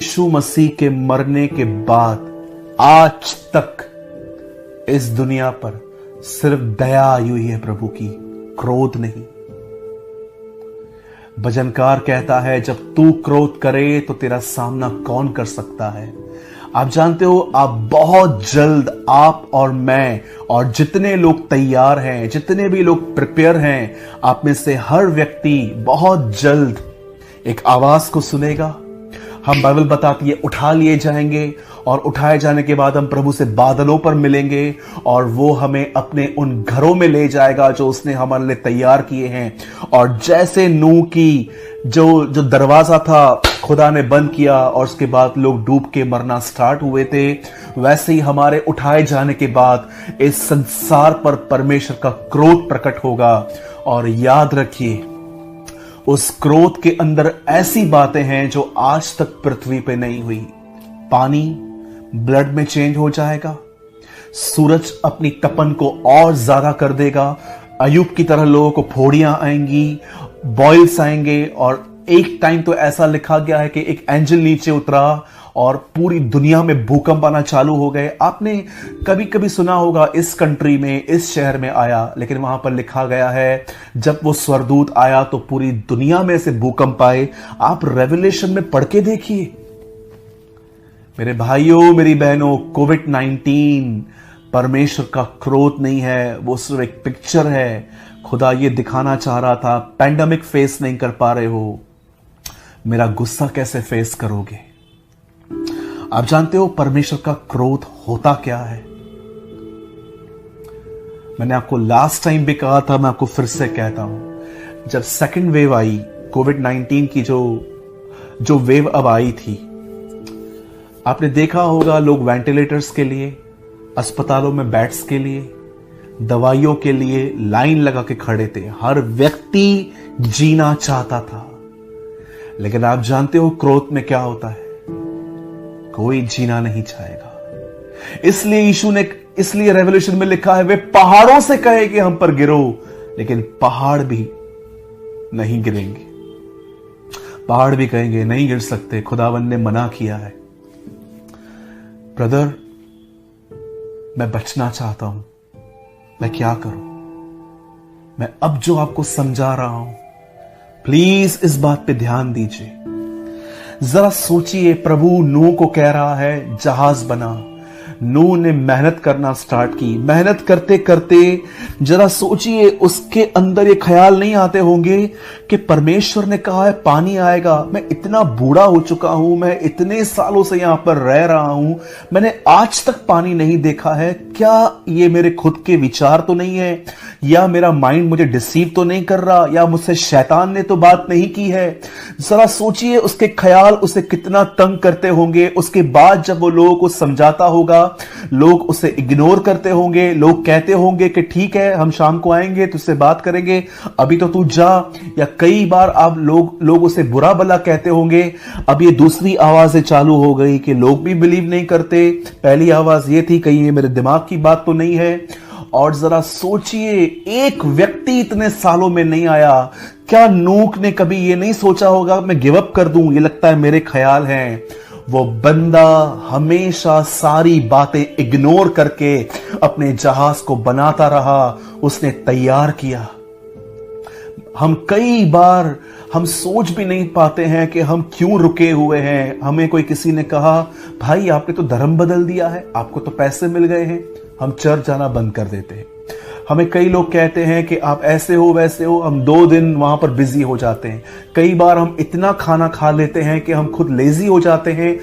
यीशु मसीह के मरने के बाद आज तक इस दुनिया पर सिर्फ दया आई हुई है प्रभु की, क्रोध नहीं। भजनकार कहता है, जब तू क्रोध करे तो तेरा सामना कौन कर सकता है। आप जानते हो, आप बहुत जल्द, आप और मैं और जितने लोग तैयार हैं, जितने भी लोग प्रिपेयर हैं, आप में से हर व्यक्ति बहुत जल्द एक आवाज को सुनेगा। हम बाइबल बताती है उठा लिए जाएंगे और उठाए जाने के बाद हम प्रभु से बादलों पर मिलेंगे और वो हमें अपने उन घरों में ले जाएगा जो उसने हमारे लिए तैयार किए हैं। और जैसे नूह की जो दरवाजा था खुदा ने बंद किया और उसके बाद लोग डूब के मरना स्टार्ट हुए थे, वैसे ही हमारे उठाए जाने के बाद इस संसार पर परमेश्वर का क्रोध प्रकट होगा। और याद रखिए, उस क्रोध के अंदर ऐसी बातें हैं जो आज तक पृथ्वी पे नहीं हुई। पानी ब्लड में चेंज हो जाएगा, सूरज अपनी तपन को और ज्यादा कर देगा, अयूब की तरह लोगों को फोड़ियां आएंगी, बॉयल्स आएंगे। और एक टाइम तो ऐसा लिखा गया है कि एक एंजल नीचे उतरा और पूरी दुनिया में भूकंप आना चालू हो गए। आपने कभी कभी सुना होगा इस कंट्री में, इस शहर में आया, लेकिन वहां पर लिखा गया है जब वो स्वर्गदूत आया तो पूरी दुनिया में से भूकंप आए। आप रेवलेशन में पढ़ के देखिए मेरे भाइयों, मेरी बहनों, कोविड-19 परमेश्वर का क्रोध नहीं है, वो सिर्फ एक पिक्चर है। खुदा ये दिखाना चाह रहा था, पैंडेमिक फेस नहीं कर पा रहे हो, मेरा गुस्सा कैसे फेस करोगे। आप जानते हो परमेश्वर का क्रोध होता क्या है। मैंने आपको लास्ट टाइम भी कहा था, मैं आपको फिर से कहता हूं, जब सेकंड वेव आई, कोविड-19 की जो वेव अब आई थी, आपने देखा होगा लोग वेंटिलेटर्स के लिए, अस्पतालों में बेड्स के लिए, दवाइयों के लिए लाइन लगा के खड़े थे। हर व्यक्ति जीना चाहता था। लेकिन आप जानते हो क्रोध में क्या होता है, कोई जीना नहीं चाहेगा। इसलिए रेवोल्यूशन में लिखा है, वे पहाड़ों से कहे कि हम पर गिरो, लेकिन पहाड़ भी नहीं गिरेंगे। पहाड़ भी कहेंगे नहीं गिर सकते, खुदावन ने मना किया है। ब्रदर, मैं बचना चाहता हूं, मैं क्या करूं। मैं अब जो आपको समझा रहा हूं, प्लीज इस बात पे ध्यान दीजिए। जरा सोचिए, प्रभु नूह को कह रहा है जहाज बना। नूह ने मेहनत करना स्टार्ट की। मेहनत करते करते जरा सोचिए, उसके अंदर ये ख्याल नहीं आते होंगे कि परमेश्वर ने कहा है पानी आएगा। मैं इतना बूढ़ा हो चुका हूं, मैं इतने सालों से यहां पर रह रहा हूं, मैंने आज तक पानी नहीं देखा है। क्या ये मेरे खुद के विचार तो नहीं है, या मेरा माइंड मुझे डिसीव तो नहीं कर रहा, या मुझसे शैतान ने तो बात नहीं की है। जरा सोचिए, उसके ख्याल उसे कितना तंग करते होंगे। उसके बाद जब वो लोगों को समझाता होगा, लोग उसे इग्नोर करते होंगे, लोग कहते होंगे कि ठीक है हम शाम को आएंगे, तुझसे बात करेंगे, अभी तो तू जा। या कई बार आप लोग उसे बुरा भला कहते होंगे। अब ये दूसरी आवाजें चालू हो गई कि लोग भी बिलीव नहीं करते। पहली आवाज ये थी, कहीं ये मेरे दिमाग की बात तो नहीं है। और जरा सोचिए, एक व्यक्ति इतने सालों में नहीं आया। क्या नूह ने कभी ये नहीं सोचा होगा मैं गिव अप कर दूं, ये लगता है मेरे ख्याल हैं। वो बंदा हमेशा सारी बातें इग्नोर करके अपने जहाज को बनाता रहा, उसने तैयार किया। हम कई बार हम सोच भी नहीं पाते हैं कि हम क्यों रुके हुए हैं। हमें कोई किसी ने कहा, भाई आपने तो धर्म बदल दिया है, आपको तो पैसे मिल गए हैं, हम चर्च जाना बंद कर देते हैं। हमें कई लोग कहते हैं कि आप ऐसे हो वैसे हो, हम 2 दिन वहां पर बिजी हो जाते हैं। कई बार हम इतना खाना खा लेते हैं कि हम खुद लेजी हो जाते हैं।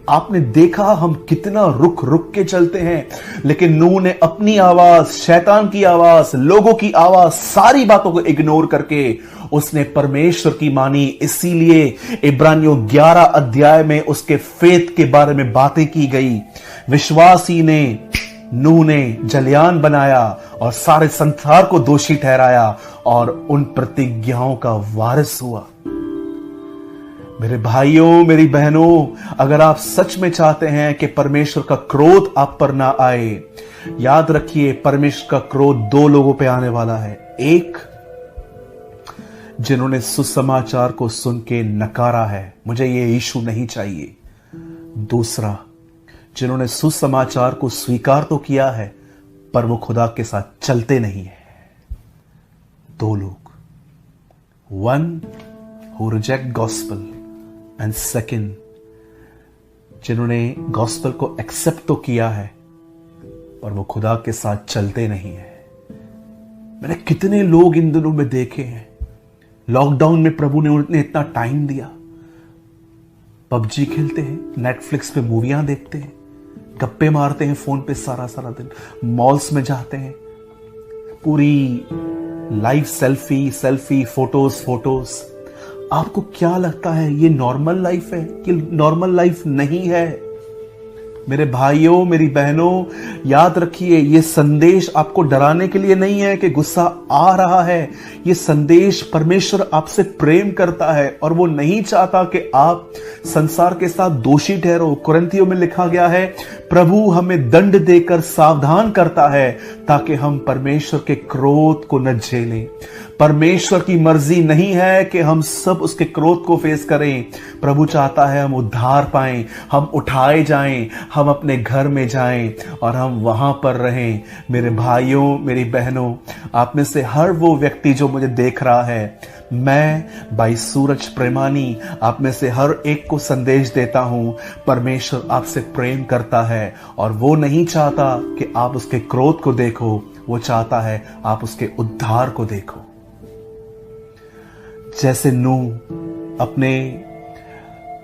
आपने देखा हम कितना रुक रुक के चलते हैं। लेकिन नूह ने अपनी आवाज, शैतान की आवाज, लोगों की आवाज, सारी बातों को इग्नोर करके उसने परमेश्वर की मानी। इसीलिए इब्रानियों 11 अध्याय में उसके फेथ के बारे में बातें की गई। विश्वासी ने, नूह ने जलयान बनाया और सारे संसार को दोषी ठहराया और उन प्रतिज्ञाओं का वारिस हुआ। मेरे भाइयों, मेरी बहनों, अगर आप सच में चाहते हैं कि परमेश्वर का क्रोध आप पर ना आए, याद रखिए परमेश्वर का क्रोध 2 लोगों पे आने वाला है। एक, जिन्होंने सुसमाचार को सुन के नकारा है, मुझे ये यीशु नहीं चाहिए, दूसरा, जिन्होंने सुसमाचार को स्वीकार तो किया है पर वो खुदा के साथ चलते नहीं है। दो लोग, one who reject gospel and second, जिन्होंने गॉस्पल को एक्सेप्ट तो किया है पर वो खुदा के साथ चलते नहीं है। मैंने कितने लोग इन दिनों में देखे हैं, लॉकडाउन में प्रभु ने उन्हें इतना टाइम दिया, पबजी खेलते हैं, नेटफ्लिक्स पे मूवियां देखते हैं, गप्पे मारते हैं फोन पे सारा सारा दिन, मॉल्स में जाते हैं, पूरी लाइफ सेल्फी फोटोज। आपको क्या लगता है ये नॉर्मल लाइफ है कि नॉर्मल लाइफ नहीं है? मेरे भाइयों, मेरी बहनों, याद रखिए, ये संदेश आपको डराने के लिए नहीं है कि गुस्सा आ रहा है। ये संदेश, परमेश्वर आपसे प्रेम करता है और वो नहीं चाहता कि आप संसार के साथ दोषी ठहरो। कुरिन्थियों में लिखा गया है, प्रभु हमें दंड देकर सावधान करता है ताकि हम परमेश्वर के क्रोध को न झेलें। परमेश्वर की मर्जी नहीं है कि हम सब उसके क्रोध को फेस करें। प्रभु चाहता है हम उद्धार पाएं, हम उठाए जाएं, हम अपने घर में जाएं और हम वहां पर रहें। मेरे भाइयों, मेरी बहनों, आप में से हर वो व्यक्ति जो मुझे देख रहा है, मैं भाई सूरज प्रेमानी आप में से हर एक को संदेश देता हूं, परमेश्वर आपसे प्रेम करता है और वो नहीं चाहता कि आप उसके क्रोध को देखो, वो चाहता है आप उसके उद्धार को देखो। जैसे नूह अपने,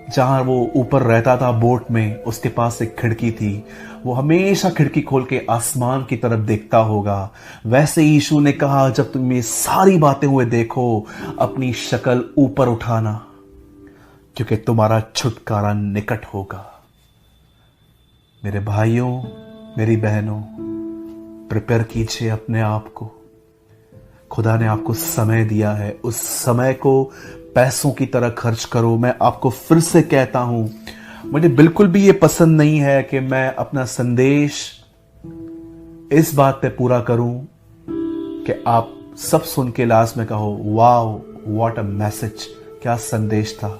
जहां वो ऊपर रहता था बोट में, उसके पास एक खिड़की थी, वो हमेशा खिड़की खोल के आसमान की तरफ देखता होगा। वैसे यीशु ने कहा, जब तुम ये सारी बातें हुए देखो, अपनी शक्ल ऊपर उठाना, क्योंकि तुम्हारा छुटकारा निकट होगा। मेरे भाइयों, मेरी बहनों, प्रिपेयर कीजिए अपने आप को। खुदा ने आपको समय दिया है, उस समय को पैसों की तरह खर्च करो। मैं आपको फिर से कहता हूं, मुझे बिल्कुल भी ये पसंद नहीं है कि मैं अपना संदेश इस बात पे पूरा करूं कि आप सब सुन के लास्ट में कहो, वाओ व्हाट अ मैसेज, क्या संदेश था।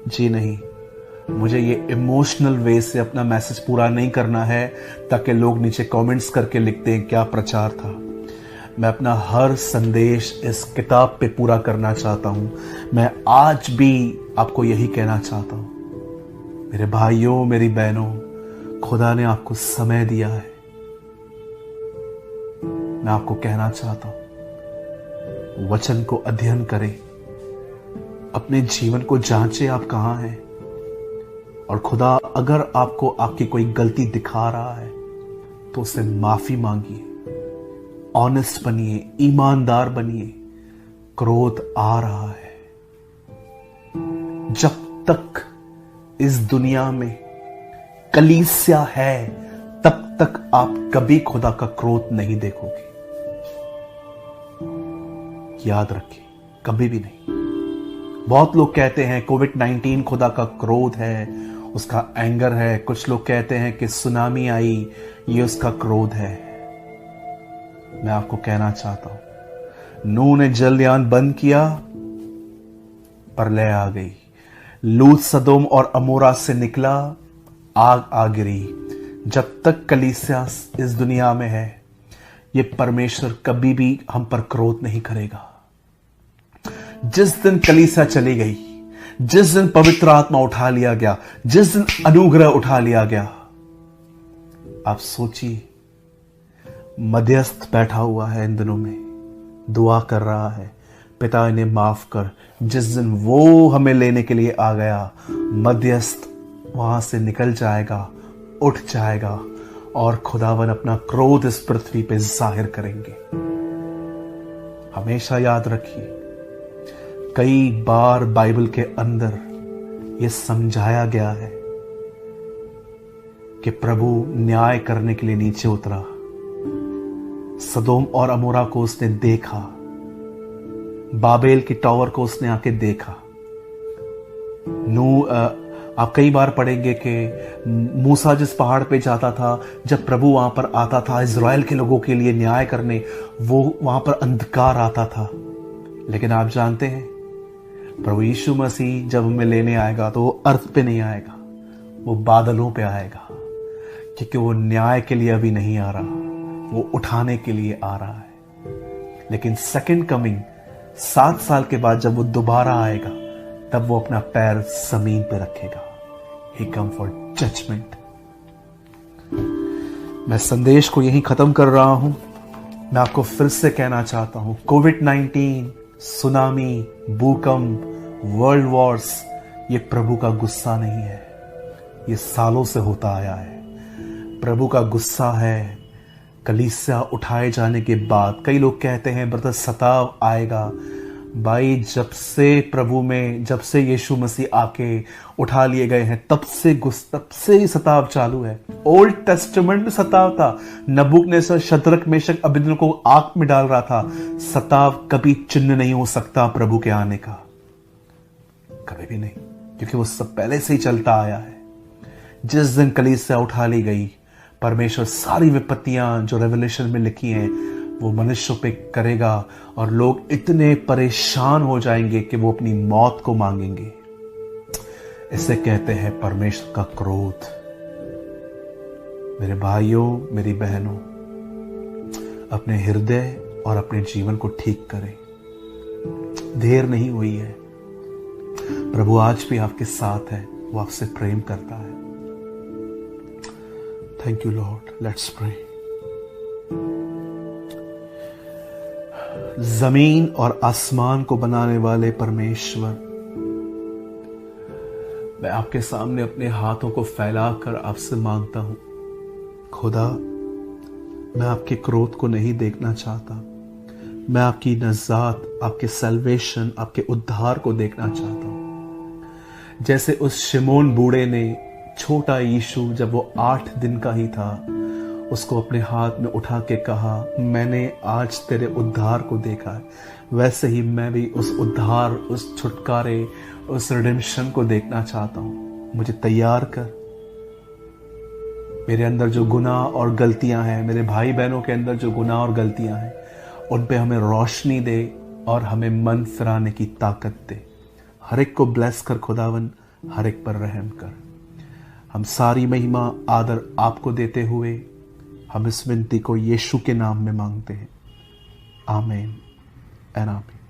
जी नहीं, मुझे ये इमोशनल वे से अपना मैसेज पूरा नहीं करना है ताकि लोग नीचे कमेंट्स करके लिखते हैं क्या प्रचार था। मैं अपना हर संदेश इस किताब पे पूरा करना चाहता हूं। मैं आज भी आपको यही कहना चाहता हूं, मेरे भाइयों, मेरी बहनों, खुदा ने आपको समय दिया है। मैं आपको कहना चाहता हूं, वचन को अध्ययन करें, अपने जीवन को जांचें आप कहां हैं, और खुदा अगर आपको आपकी कोई गलती दिखा रहा है तो उससे माफी मांगिए, ऑनेस्ट बनिए, ईमानदार बनिए। क्रोध आ रहा है। जब तक इस दुनिया में कलीसिया है तब तक आप कभी खुदा का क्रोध नहीं देखोगे। याद रखिए, कभी भी नहीं। बहुत लोग कहते हैं कोविड-19 खुदा का क्रोध है, उसका एंगर है। कुछ लोग कहते हैं कि सुनामी आई, ये उसका क्रोध है। मैं आपको कहना चाहता हूं, नूह ने जलयान बंद किया, प्रलय आ गई। लूत सदोम और अमोरा से निकला, आग आ गिरी। जब तक कलीसिया इस दुनिया में है, ये परमेश्वर कभी भी हम पर क्रोध नहीं करेगा। जिस दिन कलीसिया चली गई, जिस दिन पवित्र आत्मा उठा लिया गया, जिस दिन अनुग्रह उठा लिया गया, आप सोचिए, मध्यस्थ बैठा हुआ है इन दिनों में, दुआ कर रहा है, पिता इन्हें माफ कर। जिस दिन वो हमें लेने के लिए आ गया, मध्यस्थ वहां से निकल जाएगा, उठ जाएगा और खुदावन अपना क्रोध इस पृथ्वी पे जाहिर करेंगे। हमेशा याद रखिए, कई बार बाइबल के अंदर यह समझाया गया है कि प्रभु न्याय करने के लिए नीचे उतरा। सदोम और अमोरा को उसने देखा, बाबेल की टावर को उसने आके देखा। आप कई बार पढ़ेंगे कि मूसा जिस पहाड़ पे जाता था, जब प्रभु वहां पर आता था इज़राइल के लोगों के लिए न्याय करने, वो वहां पर अंधकार आता था। लेकिन आप जानते हैं, प्रभु यीशु मसीह जब हमें लेने आएगा तो वो अर्थ पे नहीं आएगा, वो बादलों पे आएगा, क्योंकि वो न्याय के लिए अभी नहीं आ रहा, वो उठाने के लिए आ रहा है। लेकिन सेकंड कमिंग 7 साल के बाद जब वो दोबारा आएगा, तब वो अपना पैर जमीन पे रखेगा। ही कम फॉर जजमेंट। मैं संदेश को यहीं खत्म कर रहा हूं। मैं आपको फिर से कहना चाहता हूं, कोविड-19, सुनामी, भूकंप, वर्ल्ड वॉर्स, ये प्रभु का गुस्सा नहीं है। ये सालों से होता आया है। प्रभु का गुस्सा है कलीसिया उठाए जाने के बाद। कई लोग कहते हैं ब्रदर सताव आएगा। भाई, जब से यीशु मसीह आके उठा लिए गए हैं, तब से ही सताव चालू है। ओल्ड टेस्टामेंट में सताव था। नबूकदनेस्सर, शद्रक, मेशक, अबेदनगो को आग में डाल रहा था। सताव कभी चिन्ह नहीं हो सकता प्रभु के आने का, कभी भी नहीं, क्योंकि वो सब पहले से ही चलता आया है। जिस दिन कलीसिया उठा ली गई, परमेश्वर सारी विपत्तियां जो रेवलेशन में लिखी हैं वो मनुष्यों पे करेगा, और लोग इतने परेशान हो जाएंगे कि वो अपनी मौत को मांगेंगे। इसे कहते हैं परमेश्वर का क्रोध। मेरे भाइयों, मेरी बहनों, अपने हृदय और अपने जीवन को ठीक करें। देर नहीं हुई है। प्रभु आज भी आपके साथ है। वो आपसे प्रेम करता है। Thank you Lord. Let's pray. जमीन और आसमान को बनाने वाले परमेश्वर, मैं आपके सामने अपने हाथों को फैलाकर आपसे मांगता हूं, खुदा, मैं आपके क्रोध को नहीं देखना चाहता। मैं आपकी नजात, आपके सल्वेशन, आपके उद्धार को देखना चाहता हूं। जैसे उस शिमोन बूढ़े ने छोटा यीशु, जब वो 8 दिन का ही था, उसको अपने हाथ में उठा के कहा, मैंने आज तेरे उद्धार को देखा है, वैसे ही मैं भी उस उद्धार, उस छुटकारे, उस रिडेम्पशन को देखना चाहता हूं। मुझे तैयार कर। मेरे अंदर जो गुनाह और गलतियां हैं, मेरे भाई बहनों के अंदर जो गुनाह और गलतियां हैं, उन पे हमें रोशनी दे और हमें मन फिराने की ताकत दे। हर एक को ब्लेस कर खुदावन, हर एक पर रहम कर। हम सारी महिमा आदर आपको देते हुए हम इस विनती को यीशु के नाम में मांगते हैं। आमीन एंड आमीन।